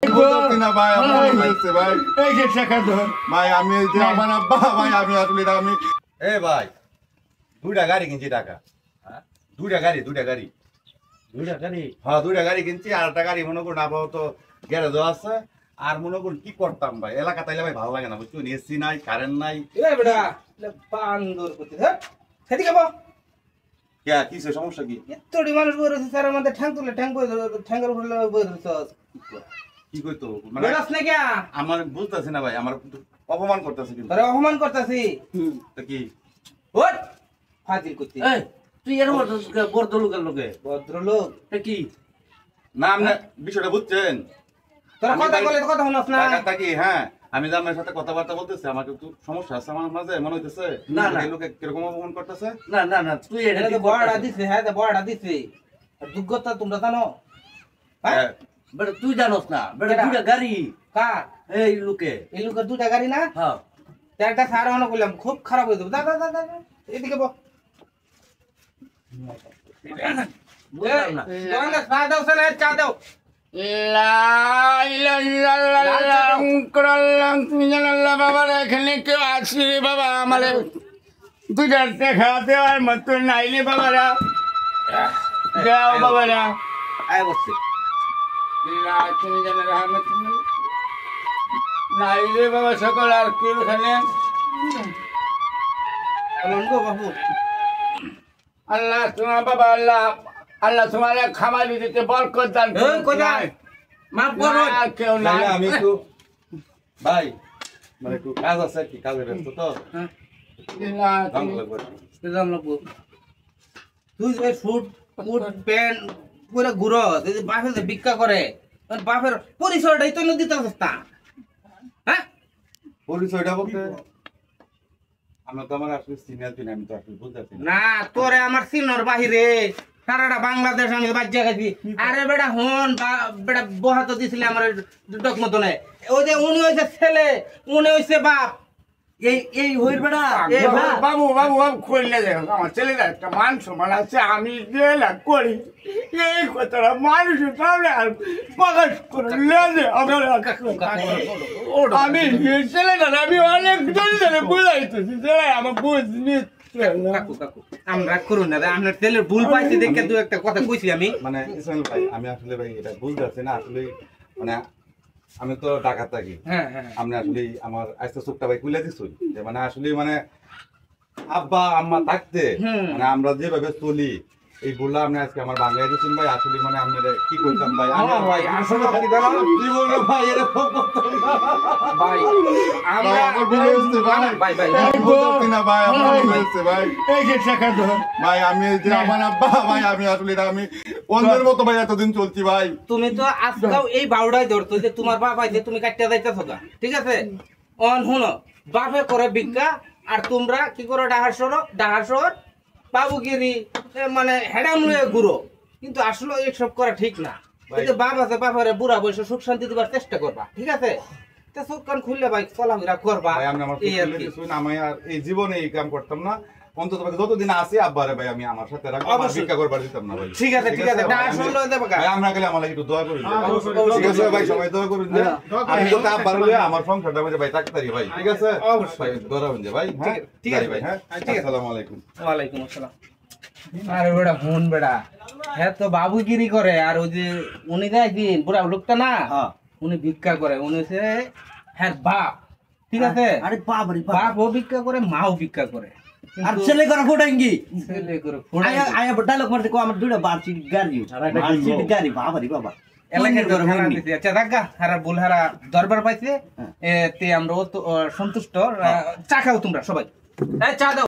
না ভাই আমার হয়েছে ভাই এই যে টাকা দাও ভাই আমি যে আমার আব্বা ভাই আমি আসলে আমি এ ভাই দুইটা গাড়ি কিনছি টাকা দুইটা গাড়ি হ্যাঁ দুইটা গাড়ি কিনছি আর একটা গাড়ি মনে করুন আপাতত গ্যারেজও আছে আর মনে করুন কি করতাম ভাই এলাকা তাইলে ভাই ভালো লাগে না বুঝছো এসি নাই কারেন্ট নাই বেটা বান্দর করতে হ্যাঁ সেদিকে বল কে কিসের সমস্যা কি এতটি মানুষ বই রয়েছে স্যার আমাদের ঠ্যাং তুলে ঠ্যাঙ্গের উপরে বই রয়েছে কি কইতো মানে বেরাস না কিয়া আমার বুঝতেছি না ভাই আমার অপমান করতেছে কিন্তু তোরা অপমান করতাছি তো কি ওট ফাজিল করতে এই তুই এর মধ্যে ভদ্রলোকের লোকে ভদ্রলোক এটা কি না আপনি বিষয়টা বুঝছেন তোরা কথা বলে কথা শুনস না টাকাটা কি হ্যাঁ আমি জামাইয়ের সাথে কথাবার্তা বলতেছি আমার একটু সমস্যা আছে আমার মাঝে মনে হইতেছে না, না। এই লোকে কিরকম অপমান করতেছে না না না তুই এটা এটা তো বড়টা দিছে হ্যাঁ তো বড়টা দিছে আর যোগ্যতা তোমরা জানো হ্যাঁ বেটা তুই জানোস না বেটা কেডা? দুইটা গাড়ি কার এই লোকে এই লোকের দুটা গাড়ি না হ্যাঁ একটা স্যার অন করলাম খুব খারাপ হয়ে যাবে দাদা দাদা এদিকে বল বুঝলাম না দোকানদার চা দাও স্যার চা দাও বাবার এখানে কেউ আসি রে বাবা আমার দুটা টাকা দেওয়ার মতো নাইলে বাবারা যাও বাবারা আয় বসছে নাইলে বাবা সকল আর কেউ এখানে বলুন গো বাবু আল্লাহ তোমার বাবা আল্লাহ আল্লাহ তোমার খামারি দিতে বরকত দান এই কোথায় মাফ করো আর কেউ নাই তাহলে আমি একটু ভাই মানে একটু কাজ আছে কি কাজে ব্যস্ত তো দাম লাগবে সেদাম লাগবো তুই যে শুট কোট প্যান্ট পুরো ঘুরো এই যে বাপের যে ভিক্ষা করে আর বাপের পরিচয়টাই তো দিতে চেষ্টা হ্যাঁ পরিচয়টা বলতে আমরা তো আমার আসলে সিনিয়র দিন আমি তো আসলে বুঝতেছি না না তোরে আমার সিনোর বাহিরে সারাটা বাংলাদেশ আমি বাজ্যা খাইছি আরে বেটা হন বেটা বহাতো দিছিলে আমার ডক মতনে ওই যে উনি হইছে ছেলে উনি হইছে বাপ এই হইর বেটা এই বাবু বাবু বাবু বাবু করলে দেখো আমার ছেলেরা একটা মান সম্মান আছে আমি যে না করি এই কথাটা মানুষের সামনে আর প্রকাশ করে লেজে আমি এই ছেলেটা আমি অনেক ধরে বুঝাইতেছি ছেলে আমার বুঝ কাকু কাকু আমরা করুন না আপনার ছেলের ভুল পাইছি দেখে দু একটা কথা কইছি আমি মানে ইসমাইল ভাই আমি আসলে ভাই এটা বুঝতেছি না আসলে মানে আমি তো ঢাকা থাকি হ্যাঁ হ্যাঁ আপনি আসলে আমার আজকে চোখটা ভাই খুলে দিছই যে মানে আসলে মানে আব্বা আম্মা থাকতে মানে আমরা যেভাবে চলি এই বললাম আপনি আজকে আমার বাংলায় দিচ্ছেন ভাই আসলে মানে আপনারা কি করতাম ভাই আমি ভাই আসলে কি জানো কি বলবো ভাই এরকম করতাম না ভাই আমরা ভাই ভাই ভাই আমি যে আমার আব্বা ভাই আমি আসলে আমি অন্যের মতো ভাই এতদিন চলছি ভাই তুমি তো আজকাল এই বাউডাই ধরতো যে তোমার বাপ আছে তুমি কাটিয়ে যাইতেছো গা ঠিক আছে অন শুনো বাপে করে ভিক্ষা আর তোমরা কি করো ডাহার শহর বাবুগিরি মানে হেডাম লয়ে ঘুরো কিন্তু আসলে এইসব করা ঠিক না এই যে বাপ আছে বাপরে বুড়া বয়সে সুখ শান্তি দেবার চেষ্টা করবা ঠিক আছে তো চোখ কান খুললে ভাই চলাফেরা করবা ভাই আমি আমার এই আর কি। কিছু না আমি আর এই জীবনে এই কাম করতাম না অন্তত যতদিন আসি আব্বারে ভাই আমি আমার সাথে রাখবো আমার অবশ্যই। ভিক্ষা করবার দিতাম না ভাই ঠিক আছে ডাহার শহর লয়ে দেবা ভাই আমরা গেলে আমার লাগি একটু দোয়া করুন অবশ্যই, ঠিক আছে ভাই সবাই দোয়া করুন যে আমি তো তা পারলে আমার সংসারটা মধ্যে ভাই থাকতে পারি ভাই ঠিক আছে অবশ্যই। ভাই দোয়া করুন যে ভাই হ্যাঁ ঠিক আছে ভাই হ্যাঁ ঠিক আছে। আসসালামু আলাইকুম ওয়ালাইকুম আসসালাম আরে বেড়া ফোন বেড়া হ্যাঁ তো বাবুগিরি করে আর ওই যে উনি দেখদিন বুড়া লোকটা না হ্যাঁ উনি ভিক্ষা করে উনি হচ্ছে হ্যাঁ বাপ ঠিক আছে আরে বাপ রে বাপ বাপও ভিক্ষা করে মাও ভিক্ষা করে আর ছেলে করে ফোটাঙ্গি ছেলে করে আয়া আয়া ডায়লগ মারতে কো আমার দুইটা বারসি গাড়ি বারসি গাড়ি বাবা রে বাবা এলাকায় খারাপ দিছে আচ্ছা দেখা হারা বুল হারা দরবার পাইছে তে আমরা সন্তুষ্ট চা খাও তোমরা সবাই চা দাও